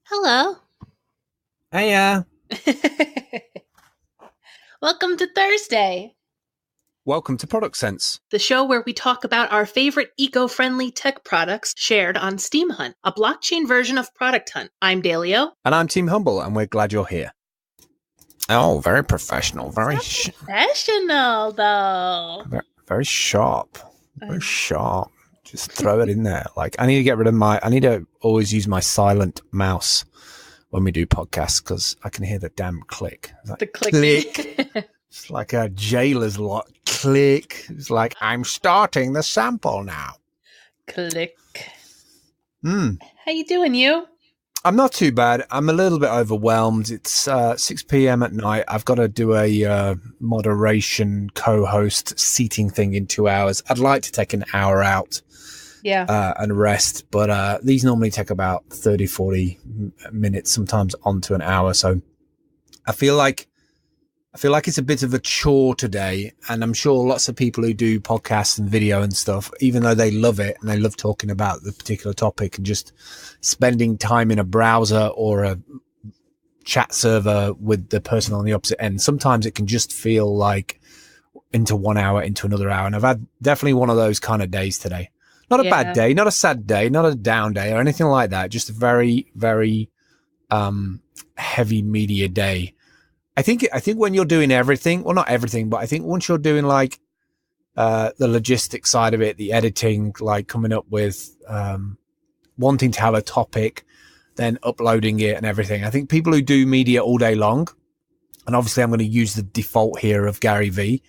Hello. Hey, Welcome to Thursday, welcome to Product Sense. the show where we talk about our favorite eco-friendly tech products shared on Steam Hunt, a blockchain version of Product Hunt. I'm Dalio. And I'm Team Humble, and we're glad you're here. Oh, very professional. Very Professional, though. very sharp. Very sharp. Just throw it in there. Like, I need to get rid of I need to always use my silent mouse when we do podcasts because I can hear the damn click. Like, The click. It's like a jailer's lock. Click. It's like, I'm starting the sample now. Click. How you doing, you? I'm not too bad. I'm a little bit overwhelmed. It's 6 p.m. at night. I've got to do a moderation co-host seating thing in 2 hours. I'd like to take an hour out and rest, but these normally take about 30, 40 minutes, sometimes on to an hour. So I feel like it's a bit of a chore today, and I'm sure lots of people who do podcasts and video and stuff, even though they love it and they love talking about the particular topic and just spending time in a browser or a chat server with the person on the opposite end, sometimes it can just feel like into 1 hour, into another hour. And I've had definitely one of those kind of days today. Not a bad day, not a sad day, not a down day or anything like that. Just a very, very heavy media day. I think when you're doing everything, well, not everything, but I think once you're doing like the logistics side of it, the editing, like coming up with wanting to have a topic, then uploading it and everything. I think people who do media all day long, and obviously I'm going to use the default here of Gary Vee.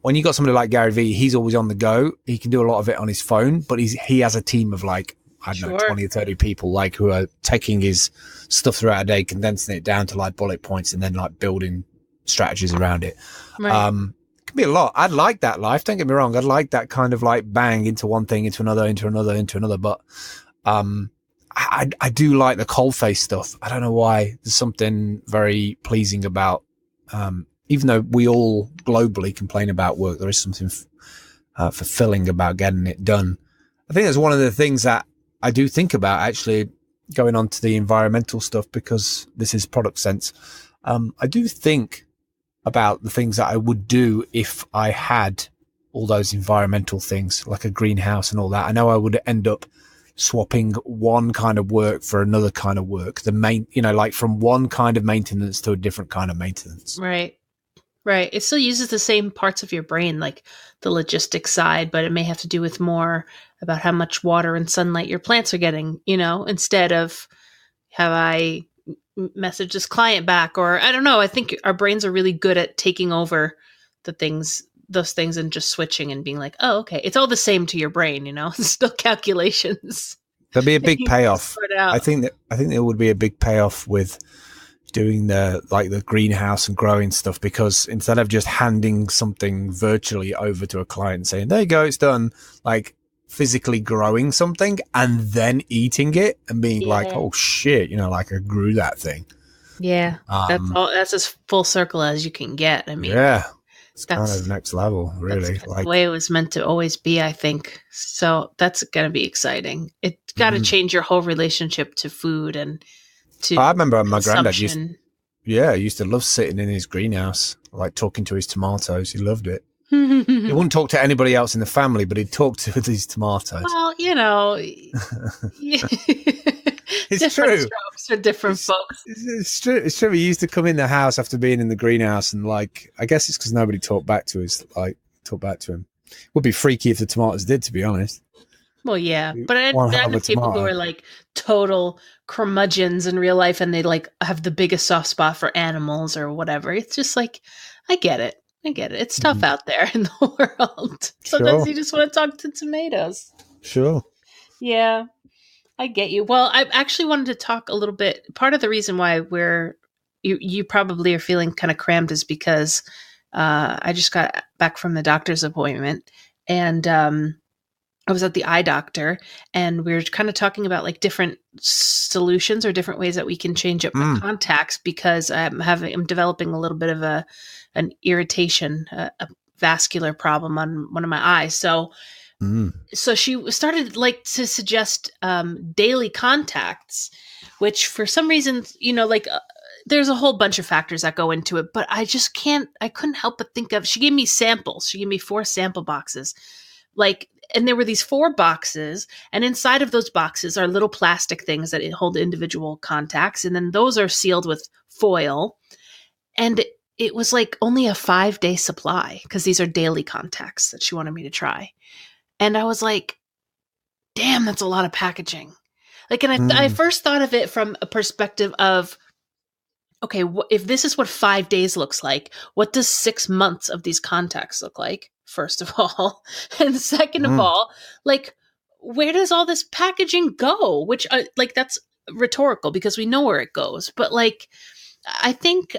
When you got somebody like Gary Vee, he's always on the go. He can do a lot of it on his phone, but he has a team of like, I don't know, 20 or 30 people like who are taking his stuff throughout a day, condensing it down to like bullet points and then like building strategies around it. Right. It can be a lot. I'd like that life. Don't get me wrong. I'd like that kind of like bang into one thing, into another, into another, into another. But, I do like the coalface stuff. I don't know why. There's something very pleasing about, even though we all globally complain about work, there is something fulfilling about getting it done. I think that's one of the things that I do think about, actually, going on to the environmental stuff, because this is Product Sense. I do think about the things that I would do if I had all those environmental things, like a greenhouse and all that. I know I would end up swapping one kind of work for another kind of work. Like from one kind of maintenance to a different kind of maintenance. Right. It still uses the same parts of your brain, like the logistics side, but it may have to do with more about how much water and sunlight your plants are getting, instead of have I messaged this client back, or I don't know. I think our brains are really good at taking over those things and just switching and being like, oh, okay. It's all the same to your brain, It's still calculations. There'll be a big payoff. I think there would be a big payoff with doing the greenhouse and growing stuff, because instead of just handing something virtually over to a client saying, there you go, it's done, like physically growing something and then eating it and being like, oh shit, like I grew that thing. Yeah. That's as full circle as you can get. I mean, it's kind of next level, really. That's like the way it was meant to always be, I think. So that's going to be exciting. It's got to change your whole relationship to food and I remember my granddad used to love sitting in his greenhouse, like talking to his tomatoes. He loved it. He wouldn't talk to anybody else in the family, but he'd talk to his tomatoes. Well, it's different true. strokes for different folks. It's true. It's true. He used to come in the house after being in the greenhouse, and like, I guess it's because nobody talked back to him. Would be freaky if the tomatoes did, to be honest. Well, yeah, but I know people who are like total curmudgeons in real life, and they like have the biggest soft spot for animals or whatever. It's just like, I get it. It's tough out there in the world. Sometimes you just want to talk to tomatoes. Sure. Yeah, I get you. Well, I actually wanted to talk a little bit. Part of the reason why you probably are feeling kind of crammed is because I just got back from the doctor's appointment, and I was at the eye doctor, and we were kind of talking about like different solutions or different ways that we can change up my contacts, because I'm developing a little bit of an irritation, a vascular problem on one of my eyes. So Mm. So she started like to suggest daily contacts, which for some reason, there's a whole bunch of factors that go into it, but I couldn't help but think of, she gave me samples. She gave me 4 sample boxes. And there were these 4 boxes, and inside of those boxes are little plastic things that hold individual contacts. And then those are sealed with foil. And it was like only a 5-day supply because these are daily contacts that she wanted me to try. And I was like, damn, that's a lot of packaging. And I first thought of it from a perspective of, okay, if this is what 5 days looks like, what does 6 months of these contacts look like, first of all? And second of all, where does all this packaging go? Which, that's rhetorical because we know where it goes. But, I think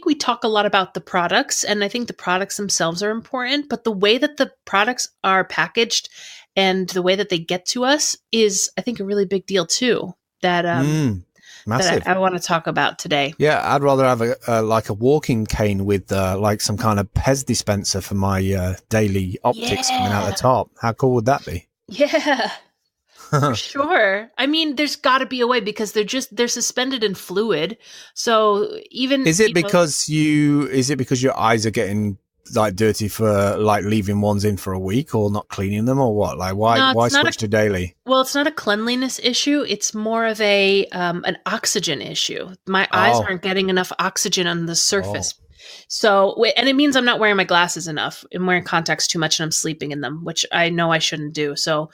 we talk a lot about the products, and I think the products themselves are important, but the way that the products are packaged and the way that they get to us is, I think, a really big deal too. Massive. That I want to talk about today. Yeah, I'd rather have a walking cane with some kind of Pez dispenser for my daily optics coming out the top. How cool would that be? Yeah, for sure. I mean, there's got to be a way because they're suspended in fluid. So even is it because your eyes are getting dirty for leaving ones in for a week or not cleaning them or what? Why switch to daily? Well, it's not a cleanliness issue. It's more of an oxygen issue. My eyes aren't getting enough oxygen on the surface. So, and it means I'm not wearing my glasses enough. I'm wearing contacts too much and I'm sleeping in them, which I know I shouldn't do. So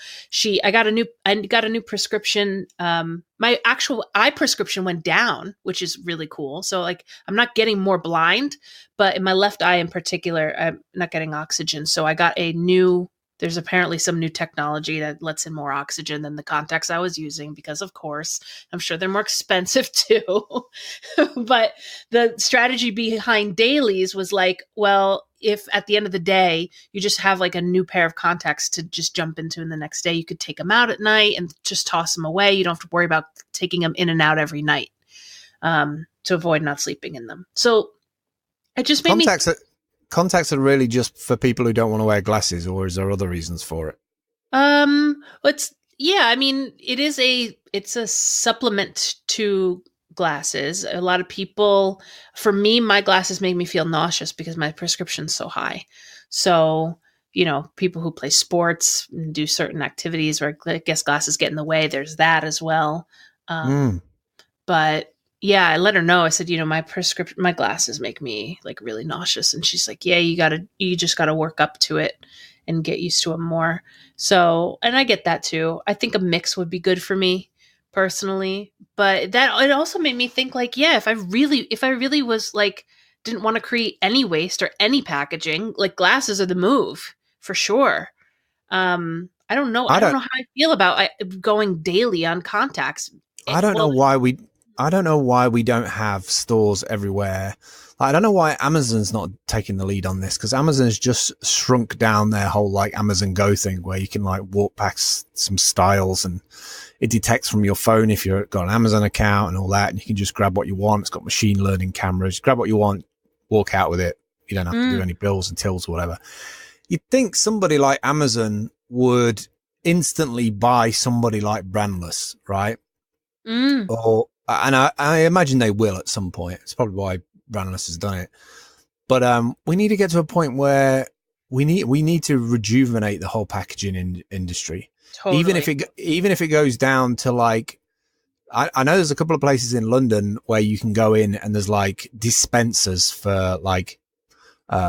I got a new prescription. My actual eye prescription went down, which is really cool. So I'm not getting more blind, but in my left eye in particular, I'm not getting oxygen. So I got there's apparently some new technology that lets in more oxygen than the contacts I was using because, of course, I'm sure they're more expensive too. But the strategy behind dailies was if at the end of the day, you just have a new pair of contacts to just jump into in the next day, you could take them out at night and just toss them away. You don't have to worry about taking them in and out every night to avoid not sleeping in them. So it just made Contacts are really just for people who don't want to wear glasses, or is there other reasons for it? It's a supplement to glasses. A lot of people, for me, my glasses make me feel nauseous because my prescription's so high. So, people who play sports and do certain activities where I guess glasses get in the way, there's that as well. But yeah, I let her know. I said, my glasses make me really nauseous. And she's like, yeah, you just got to work up to it and get used to them more. So, and I get that too. I think a mix would be good for me personally, but it also made me think if I really was didn't want to create any waste or any packaging, glasses are the move for sure. I don't know. I don't know how I feel about going daily on contacts. I don't know why we don't have stores everywhere. I don't know why Amazon's not taking the lead on this, because Amazon's just shrunk down their whole Amazon Go thing where you can walk past some styles and it detects from your phone if you've got an Amazon account and all that, and you can just grab what you want. It's got machine learning cameras. Grab what you want, walk out with it. You don't have to do any bills and tills or whatever. You'd think somebody like Amazon would instantly buy somebody like Brandless, right? And I imagine they will at some point. It's probably why Brandless has done it. But we need to get to a point where we need to rejuvenate the whole packaging industry. Totally. Even if it goes down to I know there's a couple of places in London where you can go in and there's dispensers for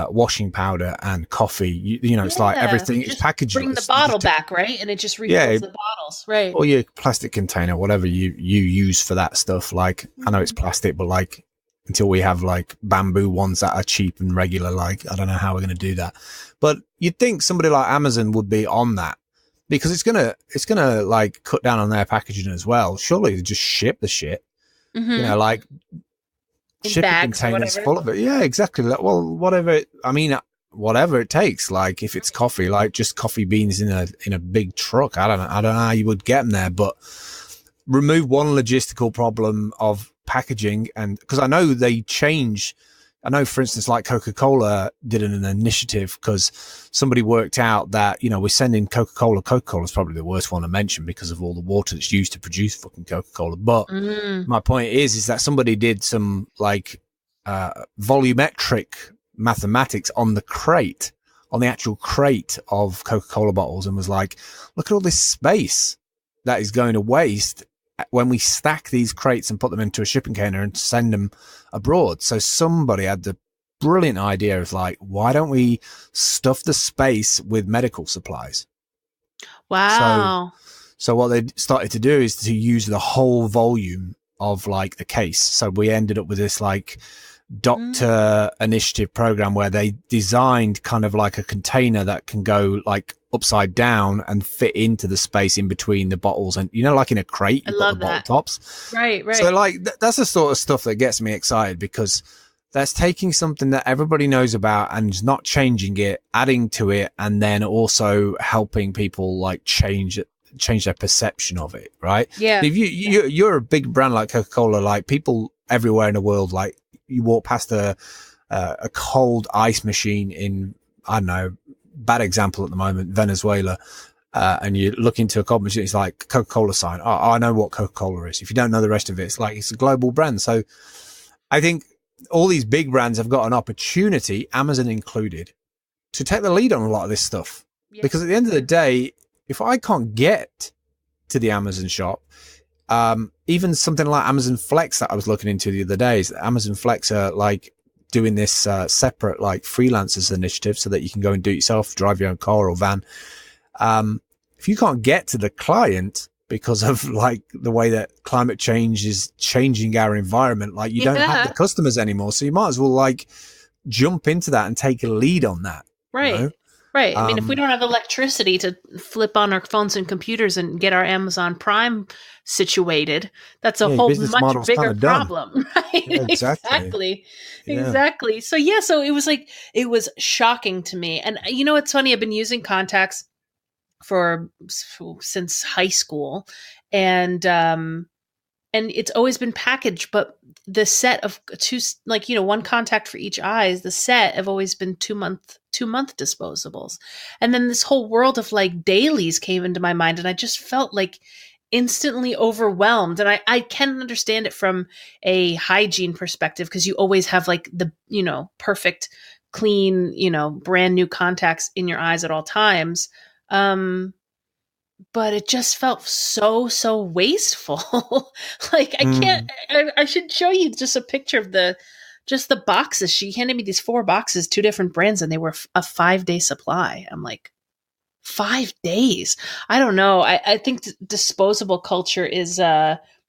washing powder and coffee. It's everything is packaged. Bring the bottle back, right? And it just refills the bottles, right? Or your plastic container, whatever you use for that stuff. I know it's plastic, but until we have bamboo ones that are cheap and regular, I don't know how we're going to do that. But you'd think somebody like Amazon would be on that, because it's gonna cut down on their packaging as well. Surely they just ship the shit, shipping containers full of it. Yeah, exactly. Well, whatever it takes. If it's coffee, just coffee beans in a big truck. I don't know how you would get them there, but remove one logistical problem of packaging, and because I know they change I know, for instance, like Coca-Cola did an initiative because somebody worked out that, we're sending Coca-Cola. Coca-Cola is probably the worst one to mention because of all the water that's used to produce fucking Coca-Cola. But my point is that somebody did some like volumetric mathematics on the crate, on the actual crate of Coca-Cola bottles, and was like, look at all this space that is going to waste when we stack these crates and put them into a shipping container and send them abroad. So somebody had the brilliant idea of like, why don't we stuff the space with medical supplies? Wow. So what they started to do is to use the whole volume of like the case. So we ended up with this like doctor initiative program where they designed kind of like a container that can go like upside down and fit into the space in between the bottles, and like in a crate you've got the bottle tops, right so like that's the sort of stuff that gets me excited, because that's taking something that everybody knows about and not changing it, adding to it, and then also helping people like change their perception of it, right? If you're a big brand like Coca-Cola, like people everywhere in the world, like you walk past a cold ice machine in, I don't know, bad example at the moment, Venezuela, and you look into a cold machine, it's like Coca-Cola sign. Oh, I know what Coca-Cola is. If you don't know the rest of it, it's like it's a global brand. So I think all these big brands have got an opportunity, Amazon included, to take the lead on a lot of this stuff. Yeah. Because at the end of the day, if I can't get to the Amazon shop, even something like Amazon Flex that I was looking into the other day, is Amazon Flex are like doing this separate like freelancers initiative so that you can go and do it yourself, drive your own car or van. If you can't get to the client because of like the way that climate change is changing our environment, like you don't have the customers anymore. So you might as well like jump into that and take a lead on that. Right. Right. I mean, if we don't have electricity to flip on our phones and computers and get our Amazon Prime situated, that's a whole much bigger problem. Right. Yeah, exactly. Exactly. So so it was like, it was shocking to me. And it's funny, I've been using contacts since high school, and it's always been packaged, but the set of two, like, one contact for each eye, the set have always been 2-month disposables. And then this whole world of like dailies came into my mind, and I just felt like instantly overwhelmed. And I can understand it from a hygiene perspective, because you always have like the, perfect, clean, brand new contacts in your eyes at all times. But it just felt so wasteful. Like I should show you just a picture of the boxes. She handed me these 4 boxes, 2 different brands, and they were a 5-day supply. I'm like, 5 days? I don't know. I think disposable culture is,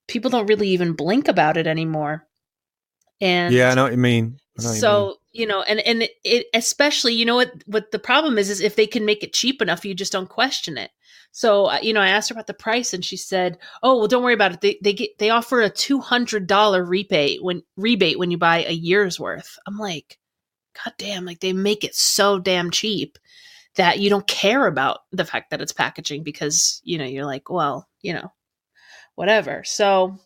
people don't really even blink about it anymore. And yeah, I know what you mean. So, and it especially, what the problem is if they can make it cheap enough, you just don't question it. So, I asked her about the price, and she said, "Oh, well, don't worry about it. They offer a $200 rebate when you buy a year's worth." I'm like, God damn, like they make it so damn cheap that you don't care about the fact that it's packaging, because, you're like, well, whatever. So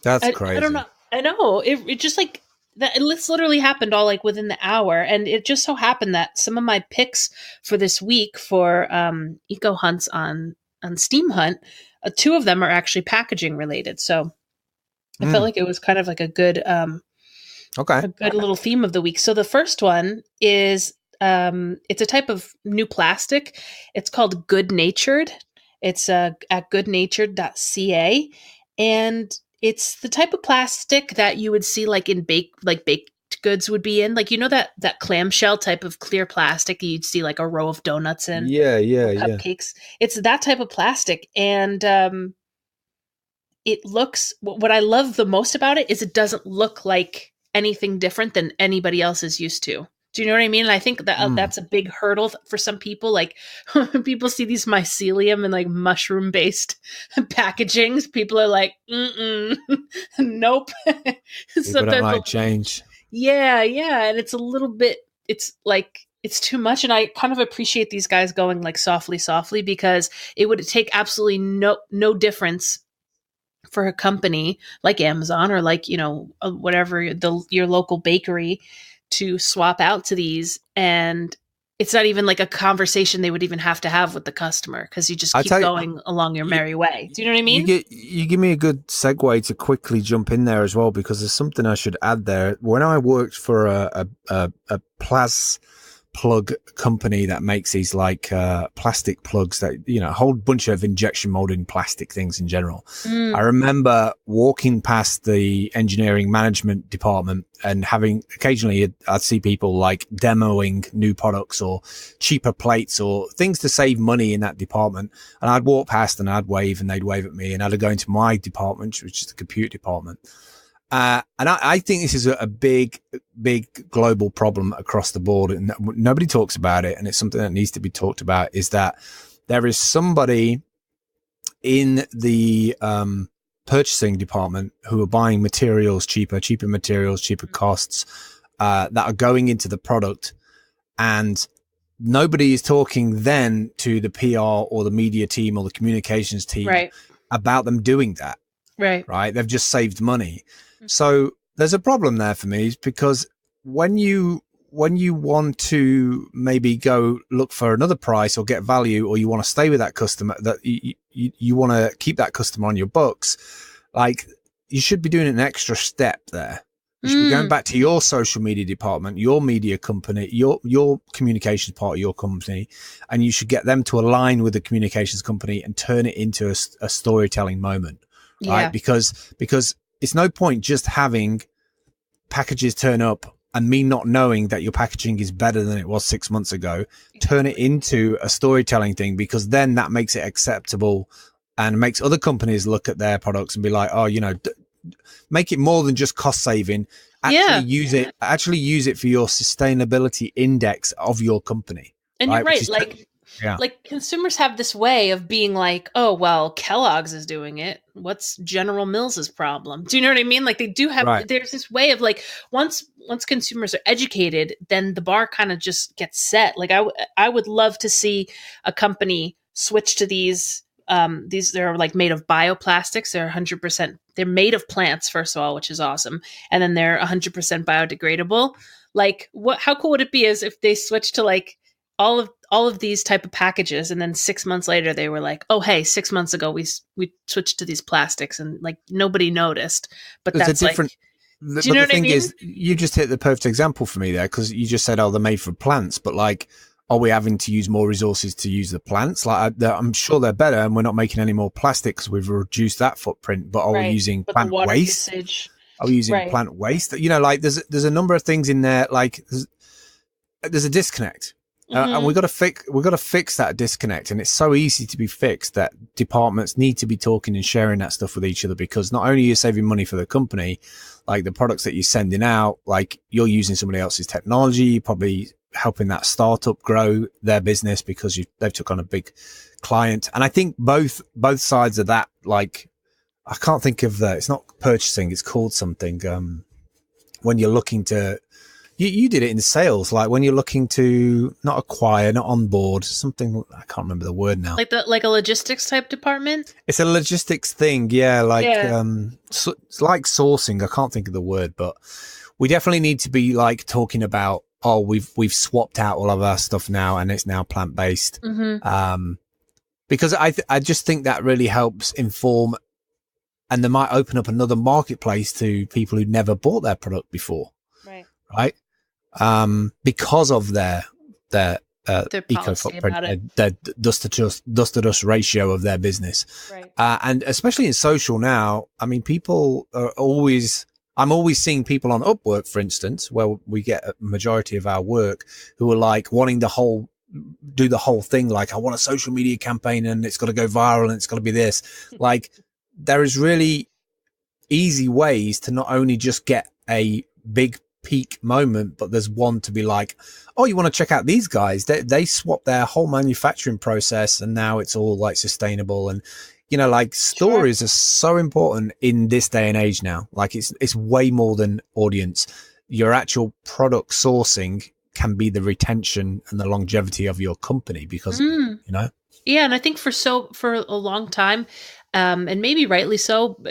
that's crazy. I don't know. I know it just like that. This literally happened all like within the hour, and it just so happened that some of my picks for this week for eco hunts on Steam Hunt, 2 of them are actually packaging related. So I felt like it was kind of like a good a good little theme of the week. So the first one is it's a type of new plastic. It's called Good Natured. It's at goodnatured.ca, and it's the type of plastic that you would see like in baked goods would be in, like, that clamshell type of clear plastic you'd see like a row of donuts in. Cupcakes. It's that type of plastic. And it looks, what I love the most about it is it doesn't look like anything different than anybody else is used to. Do you know what I mean? And I think that that's a big hurdle for some people. Like when people see these mycelium and like mushroom based packagings, people are like, nope. People don't like change. Yeah. And it's a little bit, it's like, it's too much. And I kind of appreciate these guys going like softly, because it would take absolutely no difference for a company like Amazon or like, whatever your local bakery to swap out to these, and it's not even like a conversation they would even have to have with the customer because you just keep going along your merry way. Do you know what I mean? You give me a good segue to quickly jump in there as well, because there's something I should add there. When I worked for a Plas plug company that makes these like plastic plugs that, you know, a whole bunch of injection molding plastic things in general. I remember walking past the engineering management department and having occasionally I'd see people like demoing new products or cheaper plates or things to save money in that department. And I'd walk past and I'd wave and they'd wave at me, and I'd go into my department, which is the computer department. And I think this is a big global problem across the board, and nobody talks about it. And it's something that needs to be talked about, is that there is somebody in the purchasing department who are buying materials cheaper materials, cheaper costs, that are going into the product. And nobody is talking then to the PR or the media team or the communications team about them doing that. Right. They've just saved money. So there's a problem there for me, because when you want to maybe go look for another price or get value, or you want to stay with that customer, that you want to keep that customer on your books, like you should be doing an extra step there. You should be going back to your social media department, your media company, your communications part of your company, and you should get them to align with the communications company and turn it into a storytelling moment, right? Because it's no point just having packages turn up and me not knowing that your packaging is better than it was 6 months ago. Turn it into a storytelling thing, because then that makes it acceptable and makes other companies look at their products and be like, oh, you know, make it more than just cost saving. Actually use it for your sustainability index of your company. And you're right. Like consumers have this way of being like, oh, well, Kellogg's is doing it. What's General Mills's problem? Do you know what I mean? Like they do have, there's this way of like, once consumers are educated, then the bar kind of just gets set. Like I would love to see a company switch to these, they're like made of bioplastics. They're 100%, they're made of plants, first of all, which is awesome. And then they're 100% biodegradable. Like how cool would it be as if they switched to like all of these type of packages, and then 6 months later they were like, oh hey, 6 months ago we switched to these plastics, and like nobody noticed. But there's that's a different do you know what I mean? Is, you just hit the perfect example for me there, because you just said, oh, they're made for plants, but like, are we having to use more resources to use the plants? Like I'm sure they're better, and we're not making any more plastics. We've reduced that footprint, but are we using plant waste? Are we using plant waste? You know, like there's a number of things in there. Like there's a disconnect. And we've got to fix that disconnect. And it's so easy to be fixed that departments need to be talking and sharing that stuff with each other, because not only are you saving money for the company, like the products that you're sending out, like you're using somebody else's technology, you're probably helping that startup grow their business because they've took on a big client. And I think both sides of that, like, I can't think of it's not purchasing, it's called something. When you're looking to, you did it in sales, like when you're looking to not acquire, not onboard, something, I can't remember the word now. Like a logistics type department? It's a logistics thing, yeah. So it's like sourcing. I can't think of the word, but we definitely need to be like talking about, oh, we've swapped out all of our stuff now and it's now plant-based. Because I just think that really helps inform, and they might open up another marketplace to people who never bought their product before. Right. Because of their eco footprint, their dust to dust ratio of their business. And especially in social now, I mean, people are I'm always seeing people on Upwork, for instance, where we get a majority of our work, who are like wanting do the whole thing. Like, I want a social media campaign and it's got to go viral and it's got to be this. Like, there is really easy ways to not only just get a big peak moment, but there's one to be like, oh, you want to check out these guys? They swapped their whole manufacturing process and now it's all like sustainable. And, you know, like stories are so important in this day and age now. Like it's way more than audience. Your actual product sourcing can be the retention and the longevity of your company because, you know? Yeah. And I think for a long time, and maybe rightly so,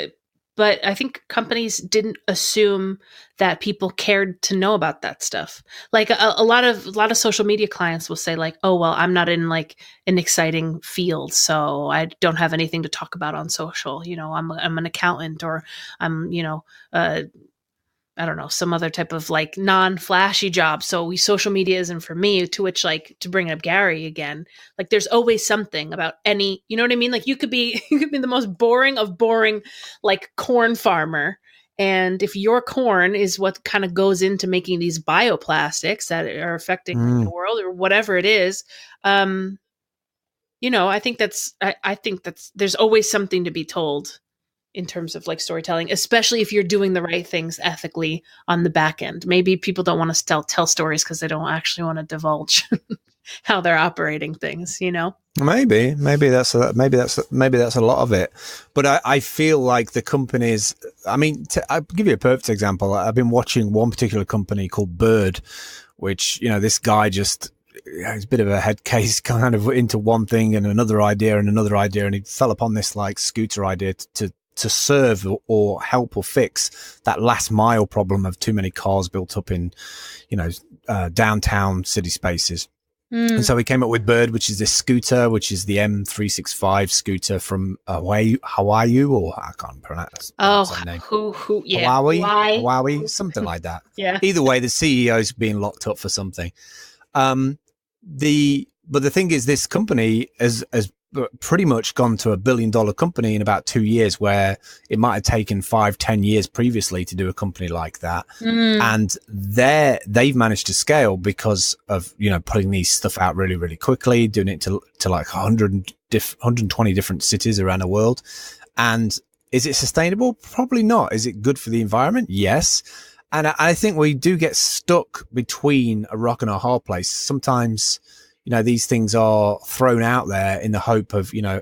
but I think companies didn't assume that people cared to know about that stuff. Like a lot of social media clients will say like, oh, well, I'm not in like an exciting field, so I don't have anything to talk about on social. You know, I'm an accountant, or I'm, you know, I don't know, some other type of like non-flashy job. So social media isn't for me. To which, like, to bring up Gary again, like there's always something about any, you know what I mean? Like you could be the most boring of boring, like corn farmer. And if your corn is what kind of goes into making these bioplastics that are affecting the world or whatever it is, you know, I think that's there's always something to be told in terms of like storytelling, especially if you're doing the right things ethically on the back end. Maybe people don't want to tell stories because they don't actually want to divulge how they're operating things, you know? Maybe that's a lot of it. But I feel like the companies, I mean, I'll give you a perfect example. I've been watching one particular company called Bird, which, you know, this guy just, he's a bit of a head case kind of into one thing and another idea. And he fell upon this like scooter idea to serve or help or fix that last mile problem of too many cars built up in, you know, downtown city spaces. And so we came up with Bird, which is this scooter, which is the M365 scooter from Hawaii, or I can't pronounce that name. Yeah. Hawaii, something like that. Yeah. Either way, the CEO's being locked up for something. But the thing is, this company has pretty much gone to $1 billion company in about 2 years, where it might have taken 5-10 years previously to do a company like that. And they've managed to scale because of, you know, putting these stuff out really, really quickly, doing it to like 120 different cities around the world. And is it sustainable? Probably not. Is it good for the environment? Yes. And I think we do get stuck between a rock and a hard place. Sometimes, you know, these things are thrown out there in the hope of, you know,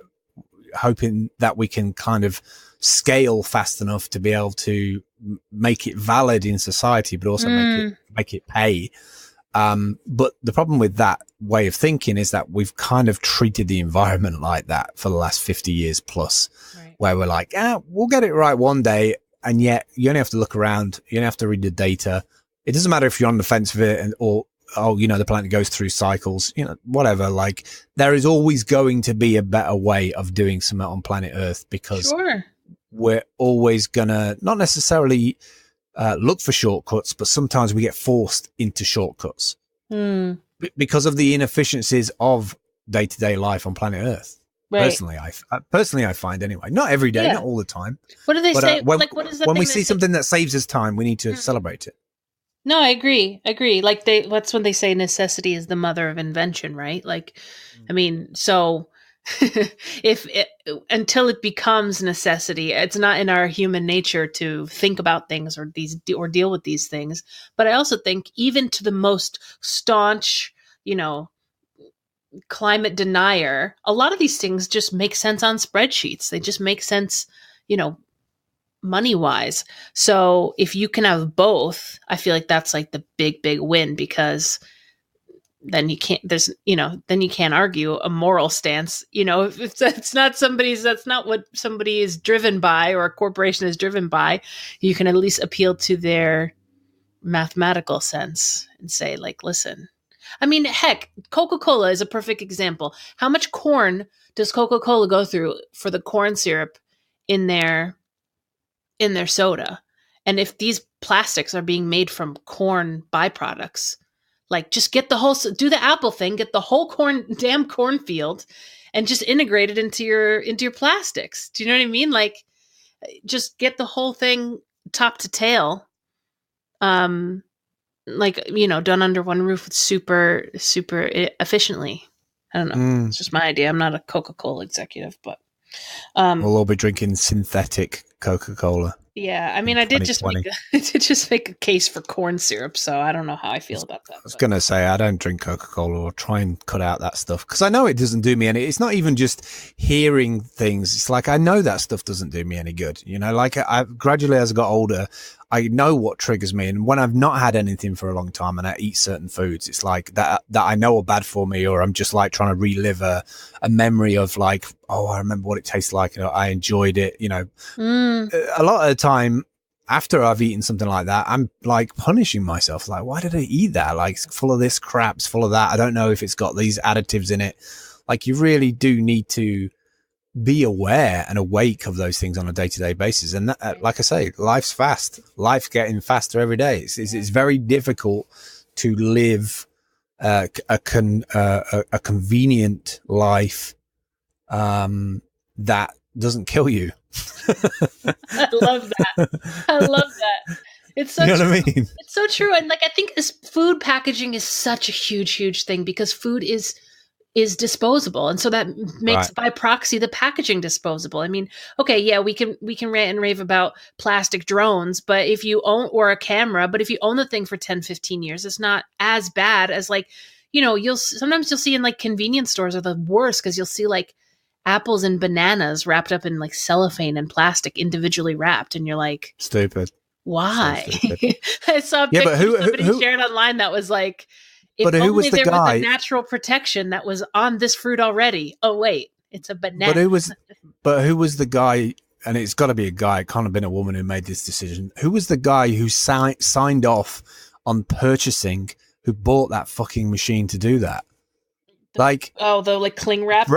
hoping that we can kind of scale fast enough to be able to make it valid in society, but also make it pay. But the problem with that way of thinking is that we've kind of treated the environment like that for the last 50 years plus, right, where we're like, we'll get it right one day. And yet you only have to look around. You only have to read the data. It doesn't matter if you're on the fence of it or, you know, the planet goes through cycles, you know, whatever. Like, there is always going to be a better way of doing something on planet Earth, because we're always gonna not necessarily look for shortcuts, but sometimes we get forced into shortcuts because of the inefficiencies of day-to-day life on planet Earth. Right. Personally, I find anyway, not every day, not all the time. What do they say? What is that when we see something that saves us time, we need to celebrate it. No, I agree. Like that's when they say necessity is the mother of invention, right? Like, I mean, so until it becomes necessity, it's not in our human nature to think about things or deal with these things. But I also think even to the most staunch, you know, climate denier, a lot of these things just make sense on spreadsheets. They just make sense, you know, money wise. So if you can have both, I feel like that's like the big win, because then you can't argue a moral stance. You know, if that's not what somebody is driven by, or a corporation is driven by, you can at least appeal to their mathematical sense and say, like, listen, I mean, heck, Coca-Cola is a perfect example. How much corn does Coca-Cola go through for the corn syrup in their soda? And if these plastics are being made from corn byproducts, like, just do the Apple thing, get the whole damn cornfield and just integrate it into your plastics. Do you know what I mean? Like, just get the whole thing top to tail. Like, you know, done under one roof with super efficiently. I don't know. It's just my idea. I'm not a Coca-Cola executive, but we'll all be drinking synthetic Coca-Cola. Yeah, I mean, I did just make a case for corn syrup, so I don't know how I feel about that. I was going to say, I don't drink Coca-Cola, or try and cut out that stuff, because I know it doesn't do me any. It's not even just hearing things. It's like, I know that stuff doesn't do me any good. You know, like, I gradually, as I got older, I know what triggers me. And when I've not had anything for a long time and I eat certain foods, it's like that I know are bad for me, or I'm just like trying to relive a memory of like, oh, I remember what it tastes like. You know, I enjoyed it. You know, a lot of the time after I've eaten something like that, I'm like punishing myself. Like, why did I eat that? Like, it's full of this crap, it's full of that. I don't know if it's got these additives in it. Like, you really do need to be aware and awake of those things on a day-to-day basis. And that, like I say, life's fast. Life's getting faster every day. It's very difficult to live a convenient life that doesn't kill you. I love that. I love that. It's so you know true. what I mean? It's so true. And like, I think this food packaging is such a huge thing, because food is disposable, and so that makes by proxy the packaging disposable. I mean, okay, yeah, we can rant and rave about plastic drones, but if you own, or a camera, but if you own the thing for 10-15 years, it's not as bad as, like, you know, sometimes you'll see in like convenience stores are the worst, because you'll see like apples and bananas wrapped up in like cellophane and plastic, individually wrapped, and you're like, stupid. Why? So stupid. I saw a picture somebody shared online that was like, if who was the guy? Was a natural protection that was on this fruit already. Oh wait, it's a banana. But who was the guy? And it's got to be a guy. It can't have been a woman who made this decision. Who was the guy who signed off on purchasing? Who bought that fucking machine to do that? Like, the like cling wrap.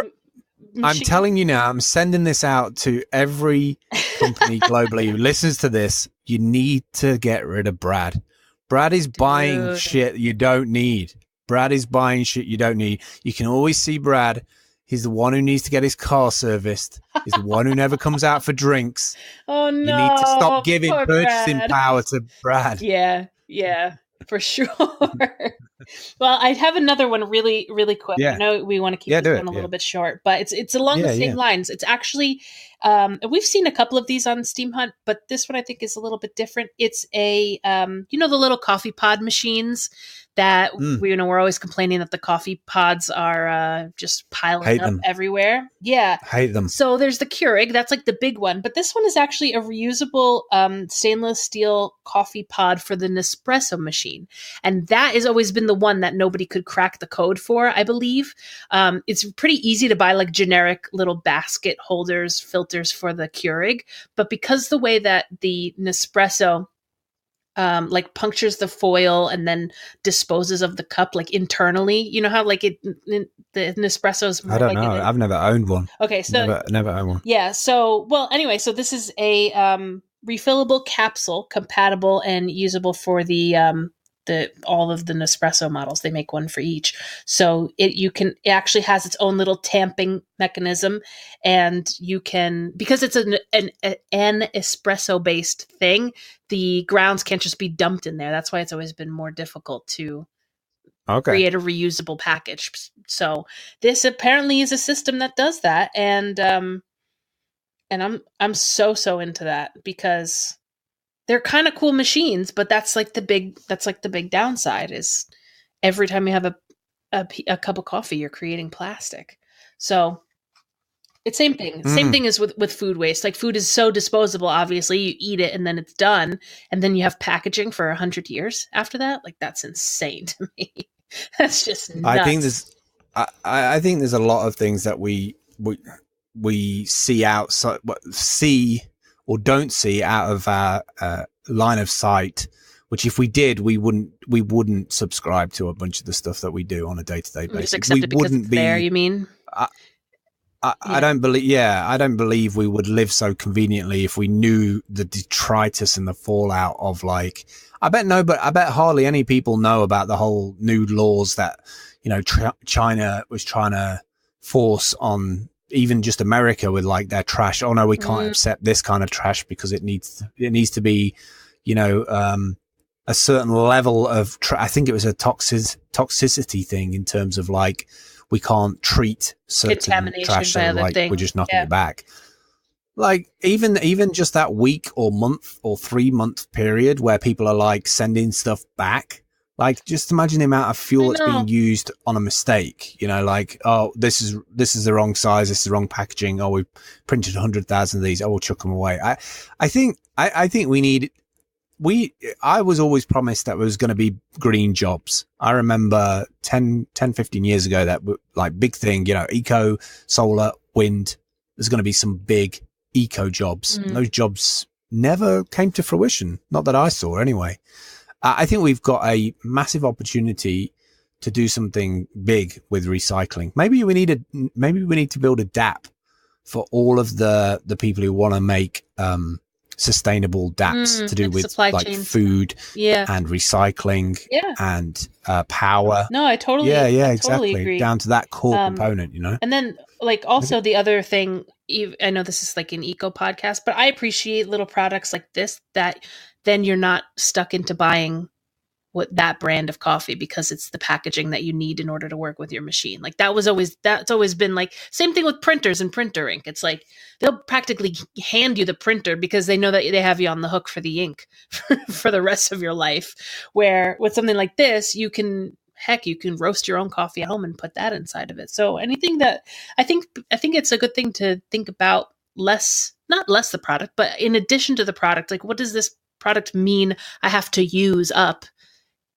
I'm telling you now. I'm sending this out to every company globally who listens to this. You need to get rid of Brad. Brad is buying shit you don't need. Brad is buying shit you don't need. You can always see Brad. He's the one who needs to get his car serviced. He's the one who never comes out for drinks. Oh, no. You need to stop giving purchasing power to Brad. Yeah, for sure. Well, I have another one really, really quick. I know we want to keep this one a little bit short, but it's along the same lines. It's actually, we've seen a couple of these on Steam Hunt, but this one I think is a little bit different. It's a, you know, the little coffee pod machines that we're always complaining that the coffee pods are just piling up everywhere. Yeah. Hate them. So there's the Keurig. That's like the big one. But this one is actually a reusable stainless steel coffee pod for the Nespresso machine. And that has always been the one that nobody could crack the code for, I believe. It's pretty easy to buy like generic little basket holders, filters for the Keurig. But because the way that the Nespresso like punctures the foil and then disposes of the cup like internally, you know how like the Nespresso's I don't know. I've never owned one. Okay, so never owned one. Yeah, so well anyway, so this is a refillable capsule, compatible and usable for the all of the Nespresso models. They make one for each. So it actually has its own little tamping mechanism, and you can, because it's an espresso based thing, the grounds can't just be dumped in there. That's why it's always been more difficult to create a reusable package. So this apparently is a system that does that, and I'm so into that, because they're kind of cool machines, but that's like the big downside is every time you have a cup of coffee, you're creating plastic. So it's same thing. Same thing as with food waste. Like, food is so disposable. Obviously, you eat it and then it's done, and then you have packaging for 100 years after that. Like, that's insane to me. That's just nuts. I think there's a lot of things that we see outside, or don't see out of our line of sight, which if we did, we wouldn't subscribe to a bunch of the stuff that we do on a day-to-day basis. Just accept it because it's there, you mean? I don't believe we would live so conveniently if we knew the detritus and the fallout of, like, I bet hardly any people know about the whole new laws that, you know, China was trying to force on even just America with, like, their trash. Oh no, we can't accept this kind of trash because it needs to be, you know, a certain level of I think it was a toxicity thing in terms of, like, we can't treat certain trash, so, like, we're just knocking it back. Like, even just that week or month or 3-month period where people are, like, sending stuff back. Like, just imagine the amount of fuel that's being used on a mistake. You know, like, oh, this is the wrong size, this is the wrong packaging. Oh, we printed 100,000 of these. Oh, we'll chuck them away. I think we need I was always promised that there was going to be green jobs. I remember 10, 15 years ago that like big thing, you know, eco, solar, wind. There's going to be some big eco jobs. And those jobs never came to fruition. Not that I saw anyway. I think we've got a massive opportunity to do something big with recycling. Maybe we need to build a DAP for all of the people who want to make, sustainable DAPs to do with like chains. Food and recycling and power. No, I totally exactly agree. Down to that core component, you know. And then like also the other thing, I know this is like an eco podcast, but I appreciate little products like this that then you're not stuck into buying that brand of coffee because it's the packaging that you need in order to work with your machine. Like that's always been like, same thing with printers and printer ink. It's like they'll practically hand you the printer because they know that they have you on the hook for the ink for the rest of your life. Where with something like this, you can roast your own coffee at home and put that inside of it. So anything that I think it's a good thing to think about not less the product, but in addition to the product, like what does this product mean I have to use up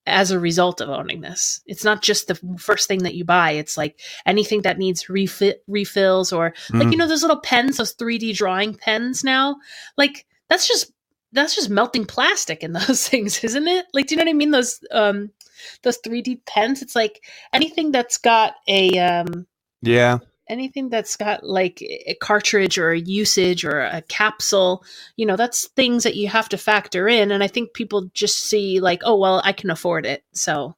as a result of owning this? It's not just the first thing that you buy. It's like anything that needs refills or like, you know, those little pens, those 3D drawing pens now, like that's just melting plastic in those things, isn't it? Like, do you know what I mean? Those 3D pens, it's like anything that's got anything that's got like a cartridge or a usage or a capsule, you know, that's things that you have to factor in. And I think people just see like, oh, well, I can afford it. So,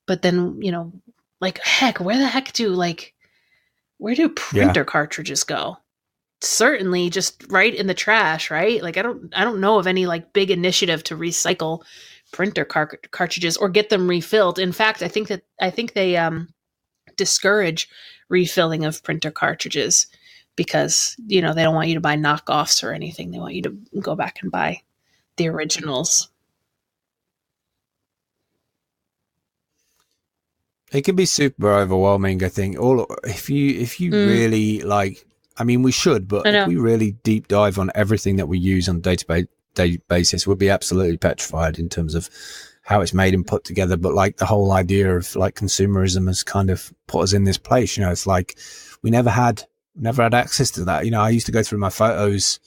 but then, you know, like, heck, where do printer cartridges go? Certainly just right in the trash, right? Like, I don't know of any like big initiative to recycle printer cartridges or get them refilled. In fact, I think they, discourage refilling of printer cartridges because, you know, they don't want you to buy knockoffs or anything. They want you to go back and buy the originals. It can be super overwhelming, I think. If you really like, I mean, we should, but if we really deep dive on everything that we use on a day-to-day basis, we'll be absolutely petrified in terms of how it's made and put together. But like the whole idea of like consumerism has kind of put us in this place, you know, it's like we never had access to that. You know, I used to go through my photos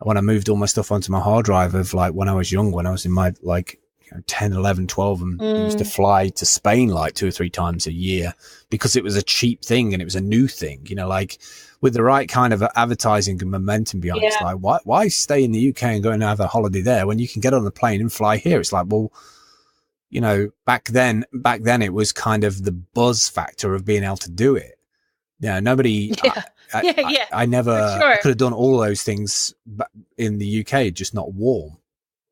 when I moved all my stuff onto my hard drive of like when I was young, when I was in my like 10, 11, 12 and used to fly to Spain like 2 or 3 times a year because it was a cheap thing and it was a new thing, you know, like with the right kind of advertising and momentum behind it. It's like, why stay in the UK and go and have a holiday there when you can get on the plane and fly here? It's like, well, you know, back then it was kind of the buzz factor of being able to do it. Yeah, nobody. I never could have done all those things in the UK, just not warm.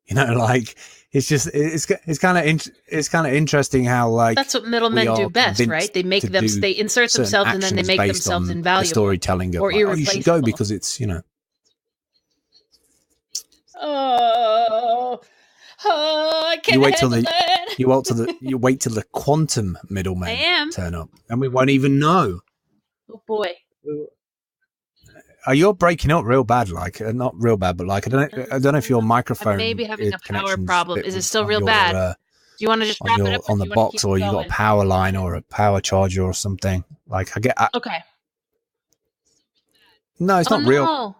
You know, like it's kind of interesting how like that's what middlemen do best, right? They make them they insert themselves and then they make themselves invaluable. The storytelling of, or like, you should go because it's, you know. I can't. You wait till the quantum middlemen turn up, and we won't even know. Oh boy. You're breaking up real bad, like not real bad, but like I don't know if your microphone maybe having a power problem. Is it still real bad? Do you want to just wrap it up on the box, or you got a power line or a power charger or something? Like okay. No, it's not real. No.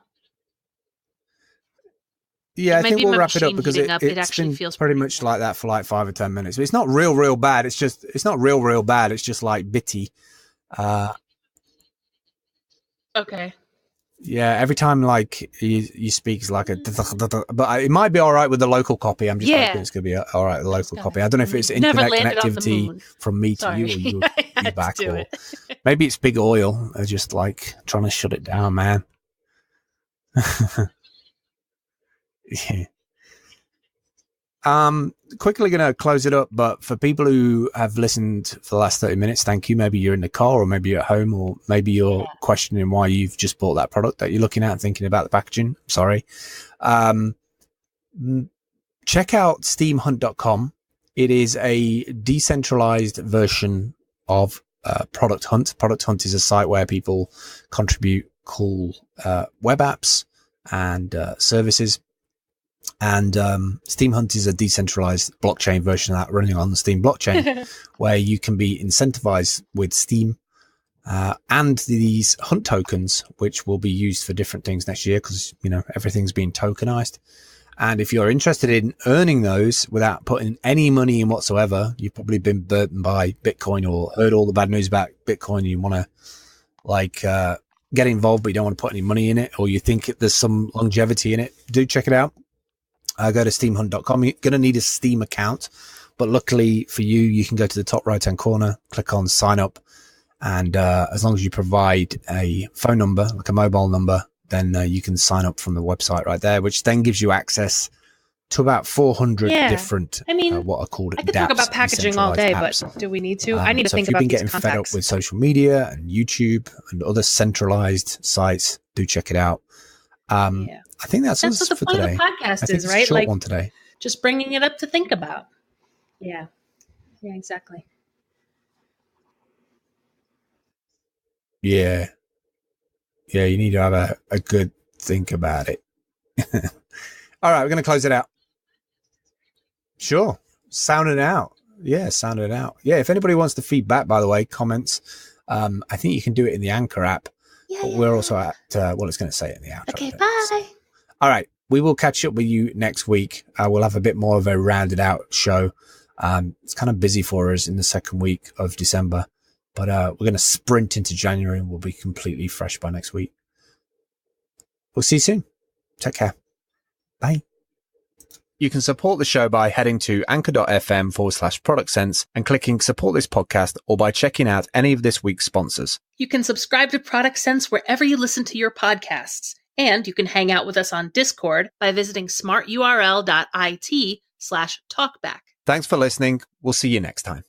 Yeah, I think we'll wrap it up because it's been pretty much like that for like 5 or 10 minutes. But it's not real bad. It's not real bad. It's just like bitty. Okay. Yeah, every time like you speak is like a, but it might be all right with the local copy. I'm just hoping it's going to be all right with the local copy. I don't know if it's internet connectivity from me to you or you back, or maybe it's Big Oil. They're just like trying to shut it down, man. Yeah. Quickly going to close it up, but for people who have listened for the last 30 minutes, thank you. Maybe you're in the car, or maybe you're at home, or maybe you're questioning why you've just bought that product that you're looking at and thinking about the packaging. Sorry. Check out steamhunt.com. It is a decentralized version of Product Hunt. Product Hunt is a site where people contribute cool web apps and services. And Steam Hunt is a decentralized blockchain version of that running on the Steam blockchain, where you can be incentivized with Steam and these Hunt tokens, which will be used for different things next year because, everything's being tokenized. And if you're interested in earning those without putting any money in whatsoever, you've probably been burdened by Bitcoin or heard all the bad news about Bitcoin. And you want to get involved, but you don't want to put any money in it, or you think there's some longevity in it. Do check it out. Go to steamhunt.com. You're going to need a Steam account, but luckily for you, you can go to the top right-hand corner, click on sign up. And as long as you provide a phone number, like a mobile number, then you can sign up from the website right there, which then gives you access to about 400 different, what are called I could dApps, talk about packaging all day, apps. But do we need to? I need to think about. So if you've been getting contacts. fed up with social media and YouTube and other centralized sites, do check it out. I think that's us what the for point today. Of the podcast I think is, it's right? a short one today. Just bringing it up to think about. Yeah, exactly. Yeah, you need to have a good think about it. All right, we're going to close it out. Sure. Sound it out. Yeah, sound it out. Yeah, if anybody wants to feedback, by the way, comments, I think you can do it in the Anchor app. But we're also at, it's going to say it in the outro. Okay, bye. All right, we will catch up with you next week. We'll have a bit more of a rounded out show. It's kind of busy for us in the second week of December, but we're going to sprint into January and we'll be completely fresh by next week. We'll see you soon. Take care. Bye. You can support the show by heading to anchor.fm/Product Sense and clicking support this podcast, or by checking out any of this week's sponsors. You can subscribe to Product Sense wherever you listen to your podcasts. And you can hang out with us on Discord by visiting smarturl.it/talkback. Thanks for listening. We'll see you next time.